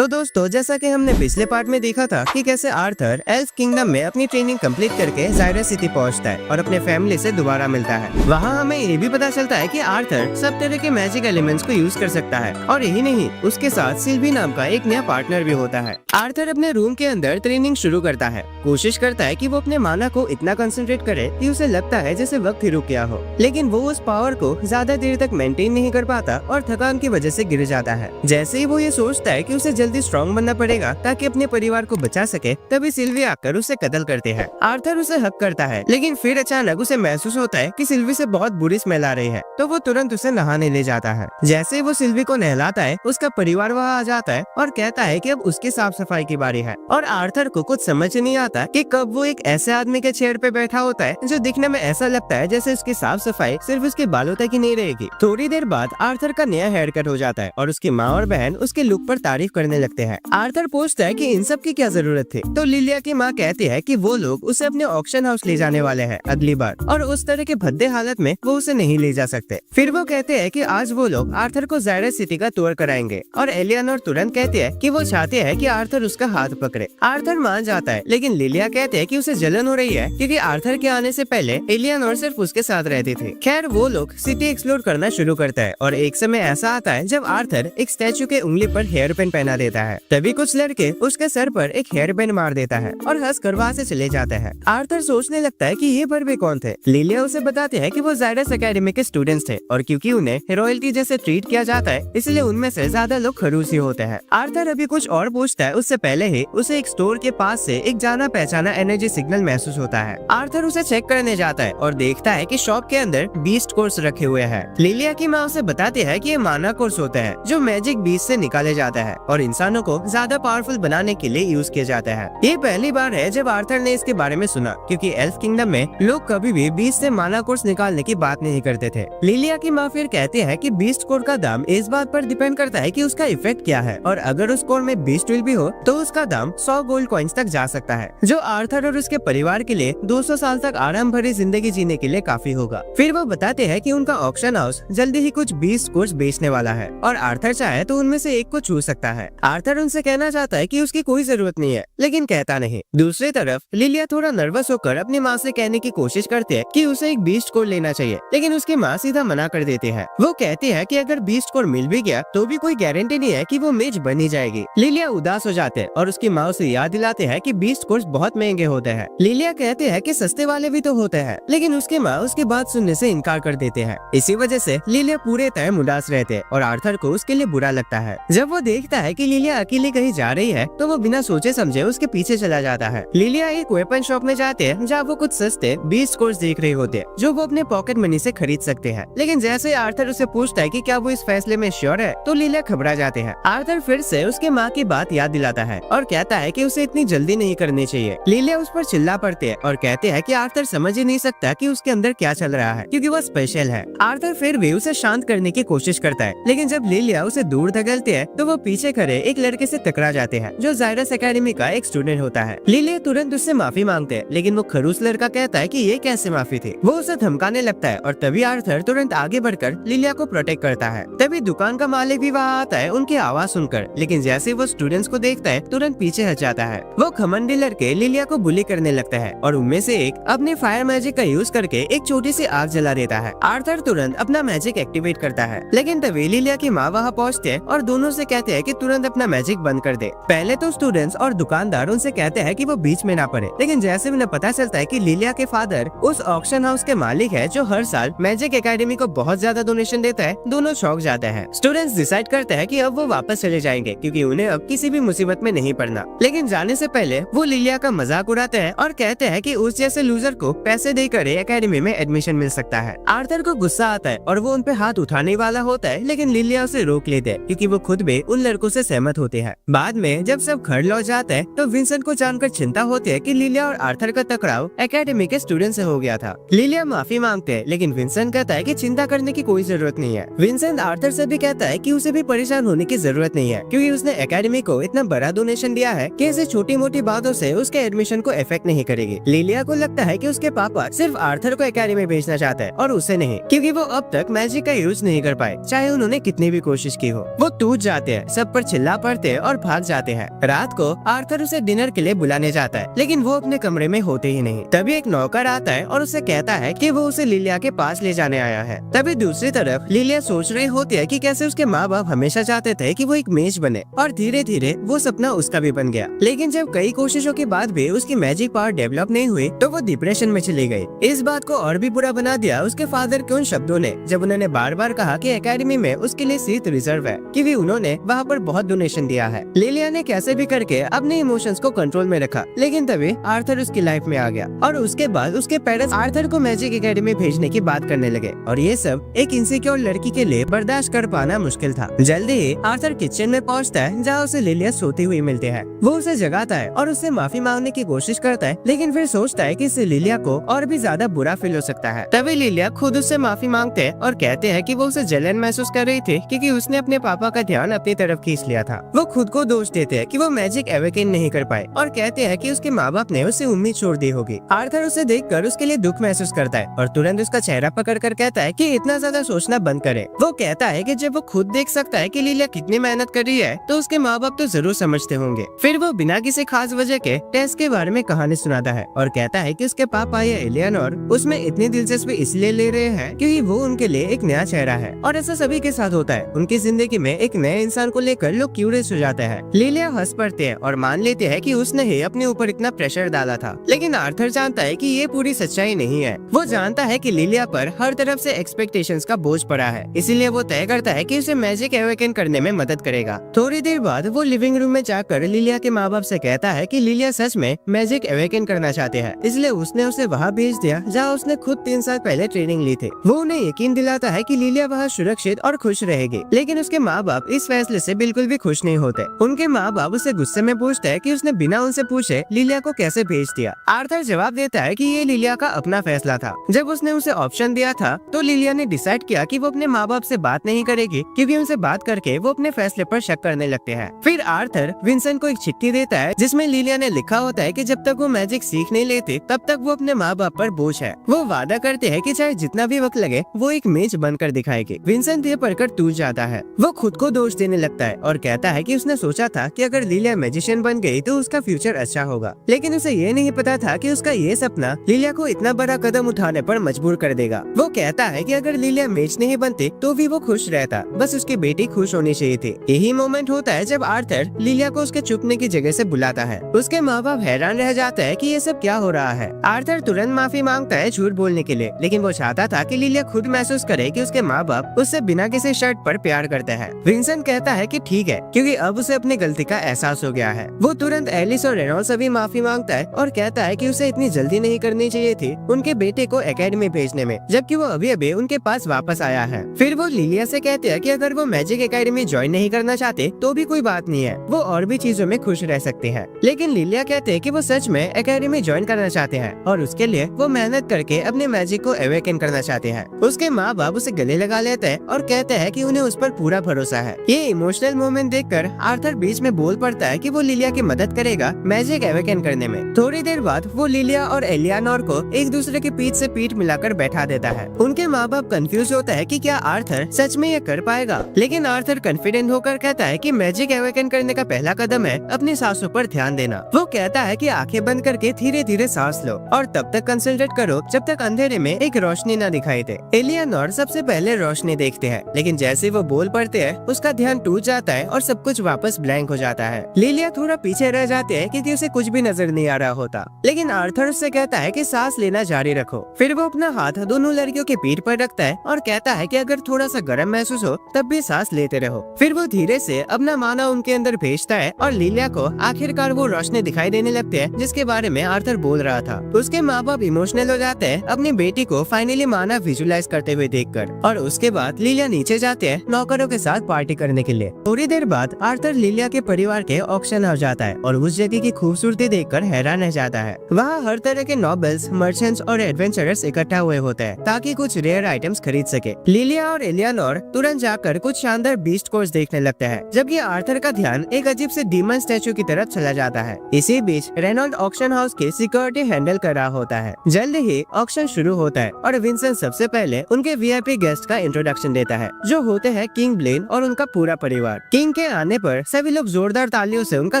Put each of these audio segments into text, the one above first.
तो दोस्तों, जैसा कि हमने पिछले पार्ट में देखा था कि कैसे आर्थर एल्फ किंगडम में अपनी ट्रेनिंग कंप्लीट करके जायरस सिटी पहुंचता है और अपने फैमिली से दोबारा मिलता है। वहां हमें ये भी पता चलता है कि आर्थर सब तरह के मैजिक एलिमेंट्स को यूज कर सकता है और यही नहीं, उसके साथ सिल्वी नाम का एक नया पार्टनर भी होता है। आर्थर अपने रूम के अंदर ट्रेनिंग शुरू करता है, कोशिश करता है कि वो अपने माना को इतना कंसंट्रेट करे कि उसे लगता है जैसे वक्त ही रुक गया हो, लेकिन वो उस पावर को ज्यादा देर तक मेंटेन नहीं कर पाता और थकान की वजह से गिर जाता है। जैसे ही वो ये सोचता है कि उसे जल्दी स्ट्रॉन्ग बनना पड़ेगा ताकि अपने परिवार को बचा सके, तभी सिल्वी आकर उसे कत्ल करते हैं। आर्थर उसे हक करता है, लेकिन फिर अचानक उसे महसूस होता है कि सिल्वी से बहुत बुरी स्मेल आ रही है, तो वो तुरंत उसे नहाने ले जाता है। जैसे ही वो सिल्वी को नहलाता है, उसका परिवार वहाँ आ जाता है और कहता है कि अब उसकी साफ सफाई की बारी है। और आर्थर को कुछ समझ नहीं आता कि कब वो एक ऐसे आदमी के चेयर पे बैठा होता है जो दिखने में ऐसा लगता है जैसे उसकी साफ सफाई सिर्फ उसके बालों तक ही नहीं रहेगी। थोड़ी देर बाद आर्थर का नया हेयर कट हो जाता है और उसकी माँ और बहन उसके लुक पर तारीफ करने लगते हैं। आर्थर पूछता है कि इन सब की क्या जरूरत थी, तो लिलिया की माँ कहती है कि वो लोग उसे अपने ऑक्शन हाउस ले जाने वाले हैं अगली बार, और उस तरह के भद्दे हालत में वो उसे नहीं ले जा सकते। फिर वो कहते हैं कि आज वो लोग आर्थर को जायरस सिटी का टूर कराएंगे और एलियानोर तुरंत कहती है कि वो चाहते हैं कि आर्थर उसका हाथ पकड़े। आर्थर मान जाता है, लेकिन लिलिया कहते हैं कि उसे जलन हो रही है क्योंकि आर्थर के आने से पहले एलियानोर सिर्फ उसके साथ रहती थी। खैर, वो लोग सिटी एक्सप्लोर करना शुरू करता है और एक समय ऐसा आता है जब आर्थर एक स्टैचू के उंगली पर हेयर पिन पहना देता है। तभी कुछ लड़के उसके सर पर एक हेयर पिन मार देता है और हंसकर वहाँ से चले जाते हैं। आर्थर सोचने लगता है कि ये बर्बे कौन थे। लिलिया उसे बताते हैं कि वो जायरस एकेडमी के स्टूडेंट्स थे और क्योंकि उन्हें रॉयल्टी जैसे ट्रीट किया जाता है, इसलिए उनमें से ज्यादा लोग खड़ूसी होते हैं। आर्थर अभी कुछ और पूछता है, उससे पहले ही उसे एक स्टोर के पास से एक जाना पहचाना एनर्जी सिग्नल महसूस होता है। आर्थर उसे चेक करने जाता है और देखता है कि शॉप के अंदर बीस्ट कोर्स रखे हुए हैं। लिलिया की माँ उसे बताती है कि ये माना कोर्स होते हैं जो मैजिक बीस्ट से निकाले जाते हैं और इंसानों को ज्यादा पावरफुल बनाने के लिए यूज किए जाते हैं। ये पहली बार है जब आर्थर ने इसके बारे में सुना, क्योंकि एल्फ किंगडम में लोग कभी भी बीस्ट से माना कोर्स निकालने की बात नहीं करते थे। लिलिया की माँ फिर कहती है कि बीस्ट कोर का दाम इस बात पर डिपेंड करता है कि उसका इफेक्ट क्या है, और अगर उस कोर में बीस्ट विल भी हो तो उसका दाम 100 गोल्ड कॉइन्स तक जा सकता है, जो आर्थर और उसके परिवार के लिए 200 साल तक आराम भरी जिंदगी जीने के लिए काफी होगा। फिर वो बताते हैं कि उनका ऑक्शन हाउस जल्दी ही कुछ बीस्ट कोर्स बेचने वाला है और आर्थर चाहे तो उनमें से एक को छू सकता है। आर्थर उनसे कहना चाहता है कि उसकी कोई जरूरत नहीं है, लेकिन कहता नहीं। दूसरी तरफ लिलिया थोड़ा नर्वस होकर अपनी माँ से कहने की कोशिश करती है कि उसे एक बीस्ट कोर लेना चाहिए, लेकिन उसकी माँ सीधा मना कर देती है। वो कहती है कि अगर बीस्ट कोर मिल भी गया तो भी कोई गारंटी नहीं है कि वो मेज बनी जाएगी। लिलिया उदास हो जाते हैं और उसकी माँ उसे याद दिलाते हैं कि बीस्ट कोर्स बहुत महंगे होते हैं। लिलिया कहते हैं कि सस्ते वाले भी तो होते हैं, लेकिन उसकी माँ उसकी बात सुनने से इनकार कर देते हैं। इसी वजह से लिलिया पूरे टाइम उदास रहते हैं और आर्थर को उसके लिए बुरा लगता है। जब वो देखता है कि लिलिया अकेली कहीं जा रही है, तो वो बिना सोचे समझे उसके पीछे चला जाता है। लिलिया एक वेपन शॉप में जाते हैं जहाँ वो कुछ सस्ते बीस्ट कोर्स देख रहे होते हैं जो वो अपने पॉकेट मनी से खरीद सकते हैं, लेकिन जैसे आर्थर उसे पूछता है कि क्या वो इस फैसले में श्योर है, तो लिलिया घबरा जाते हैं। आर्थर फिर से उसके माँ की बात याद दिलाता है और कहता है कि उसे इतनी जल्दी नहीं करनी चाहिए। लिलिया उस पर चिल्ला पड़ते हैं और कहते हैं कि आर्थर समझ ही नहीं सकता कि उसके अंदर क्या चल रहा है, क्योंकि वो स्पेशल है। आर्थर फिर भी उसे शांत करने की कोशिश करता है, लेकिन जब लिलिया उसे दूर धकेलती है तो वो पीछे खड़े एक लड़के से टकरा जाते हैं जो जायरस एकेडमी का एक स्टूडेंट होता है। लिलिया तुरंत उससे माफी मांगते हैं, लेकिन वो खड़ूस लड़का कहता है कि ये कैसे माफी थी। वो उसे धमकाने लगता है और तभी आर्थर तुरंत आगे बढ़कर लिलिया को प्रोटेक्ट करता है। तभी दुकान का मालिक भी वहाँ आता है उनकी आवाज सुनकर, लेकिन जैसे वो स्टूडेंट्स को देखता है तुरंत पीछे हट जाता है। वो घमंडी लड़के लिलिया को बुली करने लगता है और उनमें से एक अपने फायर मैजिक का यूज करके एक छोटी सी आग जला देता है। आर्थर तुरंत अपना मैजिक एक्टिवेट करता है, लेकिन तभी लिलिया की माँ वहाँ पहुँचते हैं और दोनों से कहते हैं कि तुरंत अपना मैजिक बंद कर दे। पहले तो स्टूडेंट्स और दुकानदार उनसे कहते हैं कि वो बीच में ना पड़े, लेकिन जैसे उन्हें पता चलता है कि लिलिया के फादर उस ऑक्शन हाउस के मालिक है जो हर साल मैजिक एकेडमी को बहुत ज्यादा डोनेशन देता है, दोनों शौक जाते हैं। स्टूडेंट्स डिसाइड करते हैं कि अब वो वापस चले जाएंगे क्योंकि उन्हें अब किसी भी मुसीबत में नहीं पड़ना, लेकिन जाने से पहले वो लिलिया का मजाक उड़ाते हैं और कहते हैं कि उस जैसे लूजर को पैसे देकर एकेडमी में एडमिशन मिल सकता है। आर्थर को गुस्सा आता है और वो उन पे हाथ उठाने वाला होता है, लेकिन लिलिया उसे रोक लेते हैं क्योंकि वो खुद भी उन लड़कों से सहमत होते हैं। बाद में जब सब घर लौट जाते हैं तो विंसेंट को जानकर चिंता होती है कि लिलिया और आर्थर का टकराव एकेडमी के स्टूडेंट से हो गया था। लिलिया माफी मांगते हैं, लेकिन विंसेंट कहता है कि चिंता करने की कोई जरूरत नहीं है। विंसेंट आर्थर से भी कहता है कि उसे भी परेशान होने की जरूरत नहीं है, क्योंकि उसने एकेडमी को इतना बड़ा डोनेशन दिया है कि ऐसे छोटी मोटी बातों से उसके एडमिशन को इफेक्ट नहीं करेगी। लिलिया को लगता है कि उसके पापा सिर्फ आर्थर को एकेडमी भेजना चाहता है और उसे नहीं, क्योंकि वो अब तक मैजिक का यूज नहीं कर पाए, चाहे उन्होंने कितनी भी कोशिश की हो। वो टूट जाते हैं, सब पर चिल्ला चिल्ला पड़ते और भाग जाते हैं। रात को आर्थर उसे डिनर के लिए बुलाने जाता है, लेकिन वो अपने कमरे में होते ही नहीं। तभी एक नौकर आता है और उसे कहता है कि वो उसे लिलिया के पास ले जाने आया है। तभी दूसरी तरफ लिलिया सोच रही होती है कि कैसे उसके माँ बाप हमेशा चाहते थे कि वो एक मेज बने, और धीरे धीरे वो सपना उसका भी बन गया। लेकिन जब कई कोशिशों के बाद भी उसकी मैजिक पावर डेवलप नहीं हुई तो वो डिप्रेशन में चली गई। इस बात को और भी बुरा बना दिया उसके फादर के उन शब्दों ने, जब उन्होंने बार बार कहा कि एकेडमी में उसके लिए सीट रिजर्व है, क्योंकि उन्होंने वहाँ पर बहुत डोनेशन दिया है। लिलिया ने कैसे भी करके अपने इमोशंस को कंट्रोल में रखा, लेकिन तभी आर्थर उसकी लाइफ में आ गया और उसके बाद उसके पेरेंट्स आर्थर को मैजिक एकेडमी भेजने की बात करने लगे, और ये सब एक इनसिक्योर लड़की के लिए बर्दाश्त कर पाना मुश्किल था। जल्दी ही आर्थर किचन में पहुंचता है जहाँ उसे लिलिया सोती हुई मिलती है। वो उसे जगाता है और उससे माफी मांगने की कोशिश करता है, लेकिन फिर सोचता है कि इससे लिलिया को और भी ज्यादा बुरा फील हो सकता है। तभी लिलिया खुद उससे माफी मांगते हैं और कहते हैं कि वो उसे जलन महसूस कर रही थी क्योंकि उसने अपने पापा का ध्यान अपनी तरफ खींच लिया था। वो खुद को दोष देते हैं कि वो मैजिक एवेकन नहीं कर पाए और कहते हैं कि उसके माँ बाप ने उससे उम्मीद छोड़ दी होगी। आर्थर उसे देखकर उसके लिए दुख महसूस करता है और तुरंत उसका चेहरा पकड़कर कहता है कि इतना ज्यादा सोचना बंद करे। वो कहता है कि जब वो खुद देख सकता है कि लिलिया कितनी मेहनत कर रही है तो उसके माँ बाप तो जरूर समझते होंगे। फिर वो बिना किसी खास वजह के टेस्ट के बारे में कहानी सुनाता है और कहता है कि उसके पापा या एलियानोर उसमें इतनी दिलचस्पी इसलिए ले रहे हैं क्योंकि वो उनके लिए एक नया चेहरा है, और ऐसा सभी के साथ होता है। उनकी जिंदगी में एक नए इंसान को लेकर लोग क्यूरियस हो जाते हैं। लिलिया हंस पड़ते हैं और मान लेते हैं कि उसने ही अपने ऊपर इतना प्रेशर डाला था, लेकिन आर्थर जानता है कि ये पूरी सच्चाई नहीं है। वो जानता है कि लिलिया पर हर तरफ से एक्सपेक्टेशंस का बोझ पड़ा है, इसीलिए वो तय करता है कि उसे मैजिक एवेकन करने में मदद करेगा। थोड़ी देर बाद वो लिविंग रूम में जाकर लिलिया के माँ बाप से कहता है कि लिलिया सच में मैजिक एवेकन करना चाहते हैं, इसलिए उसने उसे वहाँ भेज दिया जहाँ उसने खुद 3 साल पहले ट्रेनिंग ली थी। वो उन्हें यकीन दिलाता है कि लिलिया वहाँ सुरक्षित और खुश रहेगी, लेकिन उसके माँ बाप इस फैसले से बिल्कुल भी खुश नहीं होते। उनके माँ बाप उसे गुस्से में पूछते हैं कि उसने बिना उनसे पूछे लिलिया को कैसे भेज दिया। आर्थर जवाब देता है कि ये लिलिया का अपना फैसला था। जब उसने उसे ऑप्शन दिया था तो लिलिया ने डिसाइड किया कि वो अपने माँ बाप से बात नहीं करेगी, क्योंकि उनसे बात करके वो अपने फैसले पर शक करने लगते हैं। फिर आर्थर विंसेंट को एक चिट्ठी देता है जिसमें लिलिया ने लिखा होता है कि जब तक वो मैजिक सीख नहीं लेते तब तक वो अपने माँ बाप पर बोझ है। वो वादा करते हैं कि चाहे जितना भी वक्त लगे वो एक मेज बनकर दिखाएगी। विंसेंट ये पढ़कर टूट जाता है। वो खुद को दोष देने लगता है और कहता है कि उसने सोचा था कि अगर लिलिया मैजिशियन बन गई तो उसका फ्यूचर अच्छा होगा, लेकिन उसे ये नहीं पता था कि उसका ये सपना लिलिया को इतना बड़ा कदम उठाने पर मजबूर कर देगा। वो कहता है कि अगर लिलिया मेज नहीं बनती तो भी वो खुश रहता, बस उसकी बेटी खुश होनी चाहिए थी। यही मोमेंट होता है जब आर्थर लिलिया को उसके छुपने की जगह से बुलाता है। उसके माँ बाप हैरान रह जाते हैं कि ये सब क्या हो रहा है। आर्थर तुरंत माफी मांगता है झूठ बोलने के लिए, लेकिन वो चाहता था कि लिलिया खुद महसूस करे कि उसके माँ बाप उससे बिना किसी शर्त पर प्यार करते हैं। विंसेंट कहता है कि ठीक है, क्योंकि अब उसे अपनी गलती का एहसास हो गया है। वो तुरंत एलिस और रेनॉल्ड से भी माफी मांगता है और कहता है कि उसे इतनी जल्दी नहीं करनी चाहिए थी उनके बेटे को एकेडमी भेजने में, जबकि वो अभी अभी उनके पास वापस आया है। फिर वो लिलिया से कहते हैं कि अगर वो मैजिक एकेडमी ज्वाइन नहीं करना चाहते तो भी कोई बात नहीं है, वो और भी चीजों में खुश रह सकते हैं। लेकिन लिलिया कहते हैं कि वो सच में एकेडमी ज्वाइन करना चाहते हैं और उसके लिए वो मेहनत करके अपने मैजिक को अवेकन करना चाहते हैं। उसके माँ बाप उसे गले लगा लेते हैं और कहते हैं कि उन्हें उस पर पूरा भरोसा है। ये इमोशनल मोमेंट देखकर आर्थर बीच में बोल पड़ता है कि वो लिलिया की मदद करेगा मैजिक अवेकन करने में। थोड़ी देर बाद वो लिलिया और एलियानोर को एक दूसरे के पीठ से पीठ मिलाकर बैठा देता है। उनके माँ बाप कंफ्यूज होता है कि क्या आर्थर सच में ये कर पाएगा, लेकिन आर्थर कॉन्फिडेंट होकर कहता है कि मैजिक अवेकन करने का पहला कदम है अपनी सांसों पर ध्यान देना। वो कहता है कि आंखें बंद करके धीरे धीरे सांस लो और तब तक कंसंट्रेट करो जब तक अंधेरे में एक रोशनी न दिखाई दे। एलियानोर सबसे पहले रोशनी देखते हैं, लेकिन जैसे वो बोल पड़ते हैं उसका ध्यान टूट जाता है और सब कुछ वापस ब्लैंक हो जाता है। लिलिया थोड़ा पीछे रह जाते हैं क्योंकि उसे कुछ भी नजर नहीं आ रहा होता, लेकिन आर्थर उससे कहता है कि सांस लेना जारी रखो। फिर वो अपना हाथ दोनों लड़कियों के पीठ पर रखता है और कहता है कि अगर थोड़ा सा गर्म महसूस हो तब भी सांस लेते रहो। फिर वो धीरे से अपना माना उनके अंदर भेजता है और लिलिया को आखिरकार वो रोशनी दिखाई देने लगते हैं जिसके बारे में आर्थर बोल रहा था। उसके माँ बाप इमोशनल हो जाते हैं अपनी बेटी को फाइनली माना विजुलाइज करते हुए देखकर, और उसके बाद लिलिया नीचे जाते हैं नौकरों के साथ पार्टी करने के लिए। थोड़ी देर बाद आर्थर लिलिया के परिवार के ऑक्शन हाउस जाता है और उस जगह की खूबसूरती देखकर हैरान रह जाता है। वहाँ हर तरह के नोबल्स, मर्चेंट्स और एडवेंचरर्स इकट्ठा हुए होते हैं ताकि कुछ रेयर आइटम्स खरीद सके। लिलिया और एलियानोर तुरंत जाकर कुछ शानदार बीस्ट कोर्स देखने लगते हैं, जबकि आर्थर का ध्यान एक अजीब से डीमन स्टैचू की तरफ चला जाता है। इसी इसी बीच रेनॉल्ड ऑक्शन हाउस के सिक्योरिटी हैंडल कर रहा होता है। जल्द ही ऑक्शन शुरू होता है और विंसेंट सबसे पहले उनके वीआईपी गेस्ट का इंट्रोडक्शन देता है, जो होते हैं किंग ब्लेन और उनका पूरा परिवार। किंग के आने पर सभी लोग जोरदार तालियों से उनका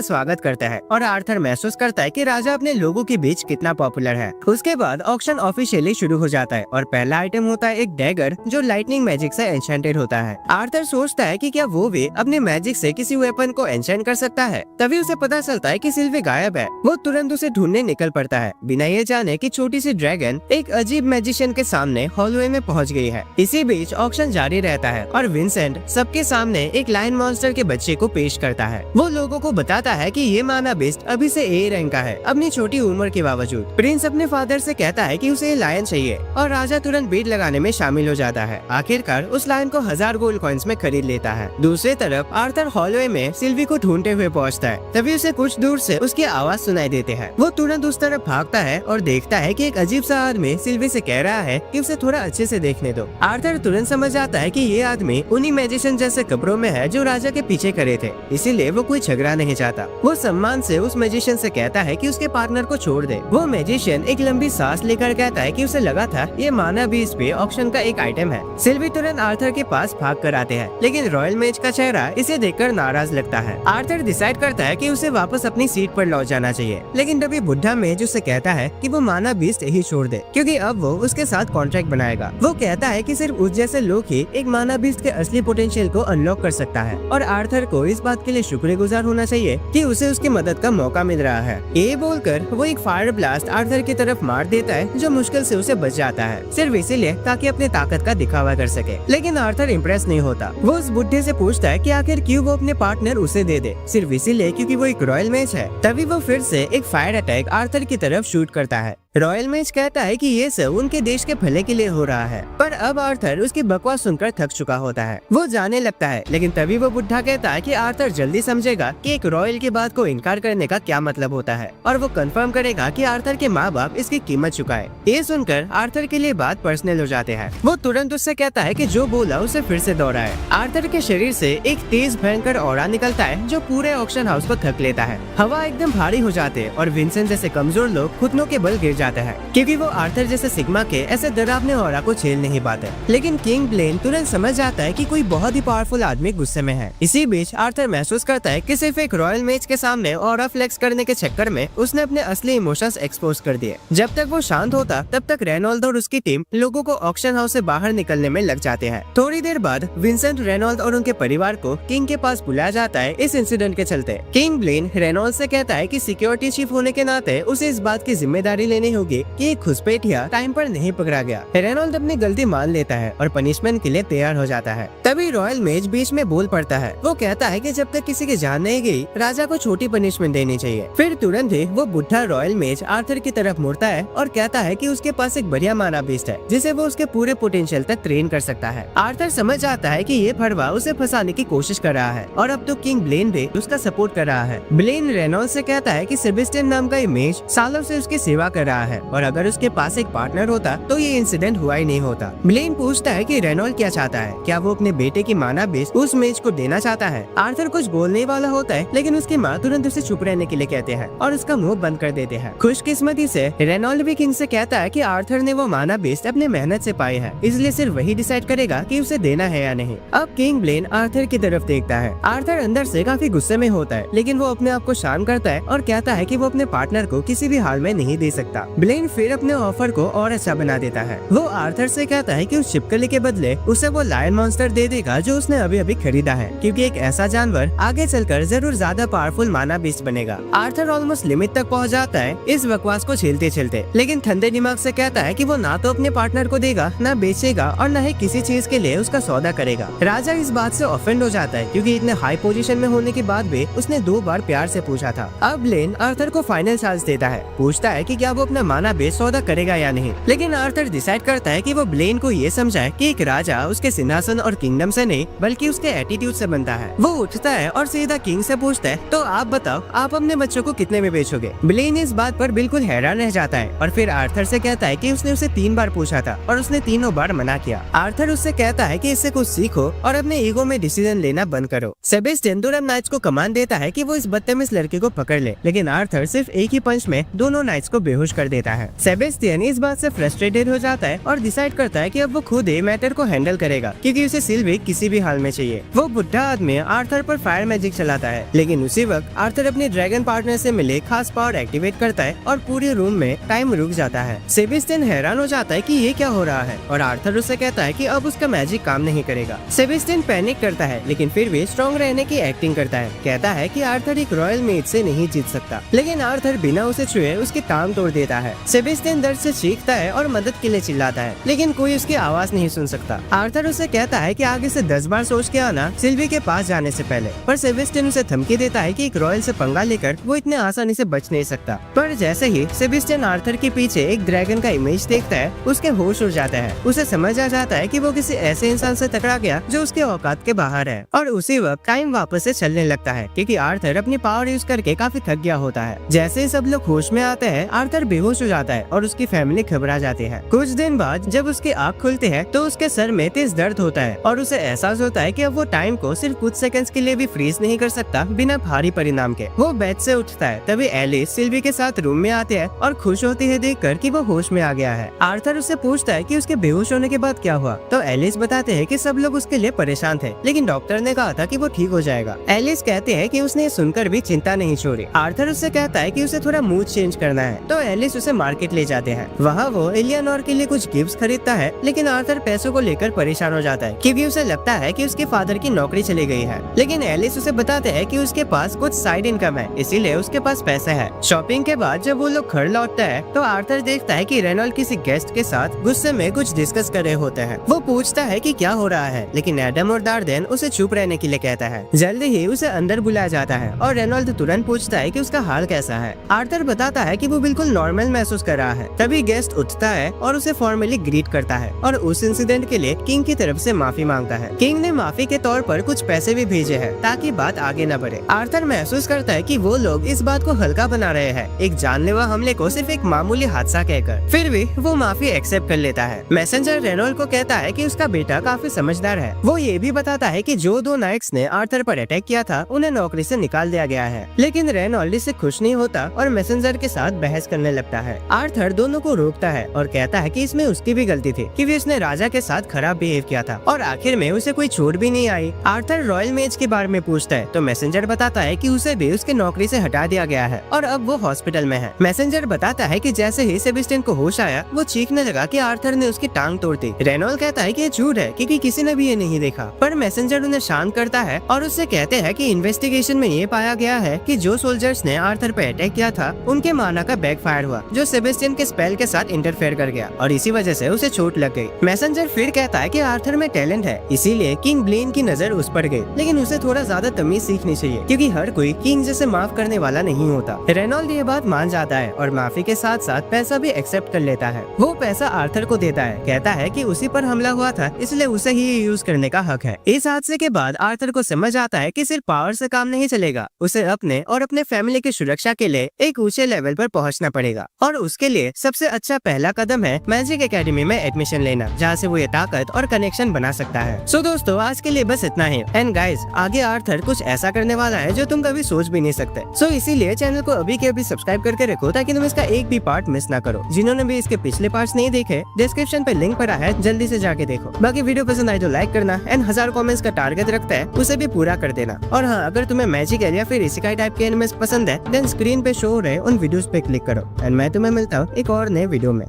स्वागत करते हैं और आर्थर महसूस करता है कि राजा अपने लोगों के बीच कितना पॉपुलर है। उसके बाद ऑक्शन ऑफिशियली शुरू हो जाता है और पहला आइटम होता है एक डैगर जो लाइटनिंग मैजिक से एन्चेंटेड होता है। आर्थर सोचता है कि क्या वो भी अपने मैजिक से किसी वेपन को एन्चेंट कर सकता है। तभी उसे पता चलता है कि सिल्वी गायब है। वो तुरंत उसे ढूंढने निकल पड़ता है, बिना ये जाने कि छोटी सी ड्रैगन एक अजीब मैजिशियन के सामने हॉलवे में पहुंच गई है। इसी बीच ऑक्शन जारी रहता है और विंसेंट सबके सामने एक लायन मॉन्स्टर के बच्चे को पेश करता है। वो लोगों को बताता है कि ये माना बीस्ट अभी से ए रैंक का है, अपनी छोटी उम्र के बावजूद। प्रिंस अपने फादर से कहता है कि उसे लायन चाहिए और राजा तुरंत बीट लगाने में शामिल हो जाता है। आखिरकार उस लायन को 1000 गोल्ड कॉइंस में खरीद लेता है। दूसरी तरफ आर्थर हॉलवे में सिल्वी को ढूंढते हुए पहुंचता है। तभी उसे कुछ दूर से उसकी आवाज सुनाई देती है। वो तुरंत उस तरफ भागता है और देखता है कि एक अजीब सा आदमी सिल्वी से कह रहा है कि उसे थोड़ा अच्छे से देखने दो। आर्थर तुरंत समझ आता है कि ये आदमी उन्हीं मैजिशियन जैसे कपड़ों में है जो राजा के पीछे करे थे, इसीलिए वो कोई झगड़ा नहीं चाहता। वो सम्मान से उस मैजिशियन से कहता है कि उसके पार्टनर को छोड़ दे। वो मैजिशियन एक लंबी सांस लेकर कहता है कि उसे लगा था ये माना बीस्ट पे ऑक्शन का एक आइटम है। सिल्वी तुरंत आर्थर के पास भाग कर आते हैं, लेकिन रॉयल मेज का चेहरा इसे देखकर नाराज लगता है। आर्थर डिसाइड करता है कि उसे वापस अपनी सीट पर लौट जाना चाहिए, लेकिन तभी बुढ़ा मेज उसे कहता है कि वो माना बीस्ट ही छोड़ दे, क्योंकि अब वो उसके साथ कॉन्ट्रैक्ट बनाएगा। वो कहता है कि सिर्फ उस जैसे लोग ही एक माना बीस्ट के असली पोटेंशियल को अनलॉक कर सकता है और आर्थर को इस बात के लिए शुक्रगुजार होना चाहिए कि उसे उसकी मदद का मौका मिल रहा है। ये बोलकर वो एक फायर ब्लास्ट आर्थर की तरफ मार देता है, जो मुश्किल से उसे बच जाता है, सिर्फ इसीलिए ताकि अपने ताकत का दिखावा कर सके। लेकिन आर्थर इम्प्रेस नहीं होता। वो उस बुढ़े से पूछता है कि आखिर क्यों वो अपने पार्टनर उसे दे दे, सिर्फ इसीलिए क्योंकि वो एक रॉयल मेज है। तभी वो फिर से एक फायर अटैक आर्थर की तरफ शूट करता है। रॉयल मेज कहता है कि ये सब उनके देश के भले के लिए हो रहा है, पर अब आर्थर उसकी बकवास सुनकर थक चुका होता है। वो जाने लगता है, लेकिन तभी वो बुढ़ा कहता है कि आर्थर जल्दी समझेगा कि एक रॉयल की बात को इनकार करने का क्या मतलब होता है, और वो कंफर्म करेगा कि आर्थर के माँ बाप इसकी कीमत चुकाए। ये सुनकर आर्थर के लिए बात पर्सनल हो जाते हैं। वो तुरंत उससे कहता है कि जो बोला उसे फिर से दोहराए। आर्थर के शरीर से एक तेज भयंकर ऑरा निकलता है जो पूरे ऑक्शन हाउस को थक लेता है। हवा एकदम भारी हो जाते है और विंसेंट जैसे कमजोर लोग घुटनों के बल गिर जाते हैं, क्योंकि वो आर्थर जैसे सिग्मा के ऐसे डरावने ऑरा को झेल नहीं पाते। लेकिन किंग ब्लेन तुरंत समझ जाता है कि कोई बहुत ही पावरफुल आदमी गुस्से में है। इसी बीच आर्थर महसूस करता है कि सिर्फ एक रॉयल मेज के सामने ऑरा फ्लेक्स करने के चक्कर में उसने अपने असली इमोशंस एक्सपोज कर दिए। जब तक वो शांत होता तब तक रेनॉल्ड और उसकी टीम लोगों को ऑक्शन हाउस से बाहर निकलने में लग जाते हैं। थोड़ी देर बाद विंसेंट, रेनॉल्ड और उनके परिवार को किंग के पास बुलाया जाता है इस इंसिडेंट के चलते। किंग ब्लेन रेनॉल्ड से कहता है कि सिक्योरिटी चीफ होने के नाते उसे इस बात की जिम्मेदारी लेनी होगी कि घुसपैठिया टाइम पर नहीं पकड़ा गया। रेनॉल्ड अपनी गलती मान लेता है और पनिशमेंट के लिए तैयार हो जाता है। तभी रॉयल मेज बीच में बोल पड़ता है। वो कहता है कि जब तक किसी की जान नहीं गई, राजा को छोटी पनिशमेंट देनी चाहिए। फिर तुरंत ही वो बुढ़ा रॉयल मेज आर्थर की तरफ मुड़ता है और कहता है कि उसके पास एक बढ़िया माना बीस्ट है जिसे वो उसके पूरे पोटेंशियल तक ट्रेन कर सकता है। आर्थर समझ जाता है कि ये फड़वा उसे फंसाने की कोशिश कर रहा है और अब तो किंग ब्लेन भी उसका सपोर्ट कर रहा है। ब्लेन रेनॉल्ड से कहता है कि सेबेस्टियन नाम का इमेज सालों से उसकी सेवा कर रहा है और अगर उसके पास एक पार्टनर होता तो ये इंसिडेंट हुआ ही नहीं होता। ब्लेन पूछता है कि रेनॉल्ड क्या चाहता है, क्या वो अपने बेटे की माना बीस्ट उस मेज को देना चाहता है। आर्थर कुछ बोलने वाला होता है, लेकिन उसकी माँ तुरंत उसे चुप रहने के लिए कहते हैं और उसका मुंह बंद कर देते हैं। खुशकिस्मती से रेनॉल्ड भी किंग से कहता है कि आर्थर ने वो माना बीस्ट अपने मेहनत से पाई है, इसलिए सिर्फ वही डिसाइड करेगा कि उसे देना है या नहीं। अब किंग ब्लेन आर्थर की तरफ देखता है। आर्थर अंदर से काफी गुस्से में होता है, लेकिन वो अपने आप को शांत करता है और कहता है कि वो अपने पार्टनर को किसी भी हाल में नहीं दे सकता। ब्लेन फिर अपने ऑफर को और अच्छा बना देता है। वो आर्थर से कहता है कि उस छिपकली के बदले उसे वो लायन मॉन्स्टर दे देगा जो उसने अभी अभी खरीदा है, क्योंकि एक ऐसा जानवर आगे चलकर जरूर ज्यादा पावरफुल माना बीस्ट बनेगा। आर्थर ऑलमोस्ट लिमिट तक पहुंच जाता है इस बकवास को झेलते चलते, लेकिन ठंडे दिमाग से कहता है कि वो ना तो अपने पार्टनर को देगा, ना बेचेगा और न ही किसी चीज के लिए उसका सौदा करेगा। राजा इस बात से ऑफेंड हो जाता है, क्योंकि इतने हाई पोजीशन में होने के बाद भी उसने 2 बार प्यार से पूछा था। अब ब्लेन आर्थर को फाइनल चांस देता है, पूछता है कि क्या वो अपना में माना भी सौदा करेगा या नहीं। लेकिन आर्थर डिसाइड करता है कि वो ब्लेन को ये समझाए कि एक राजा उसके सिंहासन और किंगडम से नहीं बल्कि उसके एटीट्यूड से बनता है। वो उठता है और सीधा किंग से पूछता है, तो आप बताओ, आप अपने बच्चों को कितने में बेचोगे? ब्लेन इस बात पर बिल्कुल हैरान रह जाता है और फिर आर्थर से कहता है कि उसने उसे 3 बार पूछा था और उसने तीनों बार मना किया। आर्थर उससे कहता है कि इससे कुछ सीखो और अपने ईगो में डिसीजन लेना बंद करो। सेबेस्टियन दोनों नाइट्स को कमांड देता है कि वो इस बदतमीज लड़के को पकड़ ले, लेकिन आर्थर सिर्फ एक ही पंच में दोनों नाइट्स को बेहोश कर देता है। सेबेस्टियन इस बात से फ्रस्ट्रेटेड हो जाता है और डिसाइड करता है कि अब वो खुद ही मैटर को हैंडल करेगा, क्योंकि उसे सिल्वी किसी भी हाल में चाहिए। वो बुढ़ा आदमी आर्थर पर फायर मैजिक चलाता है, लेकिन उसी वक्त आर्थर अपने ड्रैगन पार्टनर से मिले खास पावर एक्टिवेट करता है और पूरे रूम में टाइम रुक जाता है। सेबेस्टियन हैरान हो जाता है कि ये क्या हो रहा है और आर्थर उससे कहता है कि अब उसका मैजिक काम नहीं करेगा। सेबेस्टियन पैनिक करता है, लेकिन फिर भी स्ट्रॉन्ग रहने की एक्टिंग करता है। कहता है कि आर्थर एक रॉयल मेट से नहीं जीत सकता, लेकिन आर्थर बिना उसे छुए उसकी टांग तोड़ देता है। सेबेस्टियन दर्द से चीखता है और मदद के लिए चिल्लाता है, लेकिन कोई उसकी आवाज नहीं सुन सकता। आर्थर उसे कहता है कि आगे से 10 बार सोच के आना सिल्वी के पास जाने से पहले, पर सेबेस्टियन उसे धमकी देता है कि एक रॉयल से पंगा लेकर वो इतने आसानी से बच नहीं सकता। पर जैसे ही सेबेस्टियन आर्थर के पीछे एक ड्रैगन का इमेज देखता है, उसके होश उड़ जाता है। उसे समझ आ जाता है कि वो किसी ऐसे इंसान से टकरा गया जो उसके औकात के बाहर है, और उसी वक्त टाइम वापस से चलने लगता है, क्योंकि आर्थर अपनी पावर यूज करके काफी थक गया होता है। जैसे ही सब लोग होश में आते हैं, आर्थर बेहोश हो जाता है और उसकी फैमिली घबरा जाती है। कुछ दिन बाद जब उसकी आँख खुलती है तो उसके सर में तेज दर्द होता है और उसे एहसास होता है कि अब वो टाइम को सिर्फ कुछ सेकंड्स के लिए भी फ्रीज नहीं कर सकता बिना भारी परिणाम के। वो बेड से उठता है, तभी एलिस सिल्वी के साथ रूम में आती है और खुश होती है देखकर कि वो होश में आ गया है। आर्थर उससे पूछता है कि उसके बेहोश होने के बाद क्या हुआ, तो एलिस बताते हैं कि सब लोग उसके लिए परेशान थे, लेकिन डॉक्टर ने कहा था कि वो ठीक हो जाएगा। एलिस कहते हैं कि उसने सुनकर भी चिंता नहीं छोड़ी। आर्थर उससे कहता है कि उसे थोड़ा मूड चेंज करना है, तो एलिस उसे मार्केट ले जाते हैं। वहाँ वो एलियानोर के लिए कुछ गिफ्ट्स खरीदता है, लेकिन आर्थर पैसों को लेकर परेशान हो जाता है, क्योंकि उसे लगता है कि उसके फादर की नौकरी चली गई है। लेकिन एलिस उसे बताते हैं कि उसके पास कुछ साइड इनकम है, इसीलिए उसके पास पैसे है। शॉपिंग के बाद जब वो लोग घर लौटता है तो आर्थर देखता है कि रेनॉल्ड किसी गेस्ट के साथ गुस्से में कुछ डिस्कस कर रहे होते हैं। वो पूछता है कि क्या हो रहा है, लेकिन एडम और डार्डेन उसे चुप रहने के लिए कहता है। जल्दी ही उसे अंदर बुलाया जाता है और रेनॉल्ड तुरंत पूछता है कि उसका हाल कैसा है। आर्थर बताता है कि वो बिल्कुल नॉर्मल महसूस कर रहा है। तभी गेस्ट उठता है और उसे फॉर्मली ग्रीट करता है और उस इंसिडेंट के लिए किंग की तरफ से माफी मांगता है। किंग ने माफी के तौर पर कुछ पैसे भी भेजे हैं ताकि बात आगे न बढ़े। आर्थर महसूस करता है कि वो लोग इस बात को हल्का बना रहे हैं, एक जानलेवा हमले को सिर्फ एक मामूली हादसा कहकर। फिर भी वो माफी एक्सेप्ट कर लेता है। मैसेंजर रेनॉल्ड को कहता है कि उसका बेटा काफी समझदार है। वो ये भी बताता है कि जो 2 नाइट्स ने आर्थर पर अटैक किया था उन्हें नौकरी से निकाल दिया गया है, लेकिन रेनॉल्ड इससे खुश नहीं होता और मैसेंजर के साथ बहस करने लगता है। आर्थर दोनों को रोकता है और कहता है कि इसमें उसकी भी गलती थी, क्योंकि उसने राजा के साथ खराब बिहेव किया था और आखिर में उसे कोई चोट भी नहीं आई। आर्थर रॉयल मेज के बारे में पूछता है तो मैसेंजर बताता है कि उसे भी उसकी नौकरी से हटा दिया गया है और अब वो हॉस्पिटल में है। मैसेंजर बताता है कि जैसे ही सेबेस्टियन को होश आया वो चीखने लगा कि आर्थर ने उसकी टांग तोड़ दी। रेनॉल्ड कहता है कि ये झूठ है, क्योंकि किसी ने भी ये नहीं देखा, पर मैसेंजर उन्हें शांत करता है और उससे कहते हैं कि इन्वेस्टिगेशन में ये पाया गया है कि जो सोल्जर्स ने आर्थर पर अटैक किया था उनके माना का बैकफायर हुआ, जो सेबेस्टियन के स्पेल के साथ इंटरफेयर कर गया और इसी वजह से उसे चोट लग गई। मैसेंजर फिर कहता है कि आर्थर में टैलेंट है, इसीलिए किंग ब्लेन की नजर उस पर गई, लेकिन उसे थोड़ा ज्यादा तमीज सीखनी चाहिए, क्योंकि हर कोई किंग जैसे माफ करने वाला नहीं होता। रेनॉल्ड ये बात मान जाता है और माफी के साथ साथ पैसा भी एक्सेप्ट कर लेता है। वो पैसा आर्थर को देता है, कहता है कि उसी पर हमला हुआ था इसलिए उसे ही यूज करने का हक है। इस हादसे के बाद आर्थर को समझ आता है कि सिर्फ पावर से काम नहीं चलेगा, उसे अपने और अपने फैमिली की सुरक्षा के लिए एक ऊंचे लेवल पर पहुंचना पड़ेगा, और उसके लिए सबसे अच्छा पहला कदम है मैजिक एकेडमी में एडमिशन लेना, जहाँ से वो ये ताकत और कनेक्शन बना सकता है। सो दोस्तों, आज के लिए बस इतना ही। एंड गाइस, आगे आर्थर कुछ ऐसा करने वाला है जो तुम कभी सोच भी नहीं सकते। सो इसीलिए चैनल को अभी के अभी सब्सक्राइब करके रखो ताकि तुम इसका एक भी पार्ट मिस ना करो। जिन्होंने भी इसके पिछले पार्ट्स नहीं देखे, डिस्क्रिप्शन पे लिंक पड़ा है, जल्दी से जाके देखो। बाकी वीडियो पसंद आए तो लाइक करना एंड 1000 कमेंट्स का टारगेट रखता है, उसे भी पूरा कर देना। और हाँ, अगर तुम्हें मैजिकल या फिर इसी टाइप के एनिमेस पसंद है, देन स्क्रीन पे शो हो रहे उन वीडियोस पे क्लिक करो। एंड मैं तुम्हें मिलता हूँ एक और नए वीडियो में।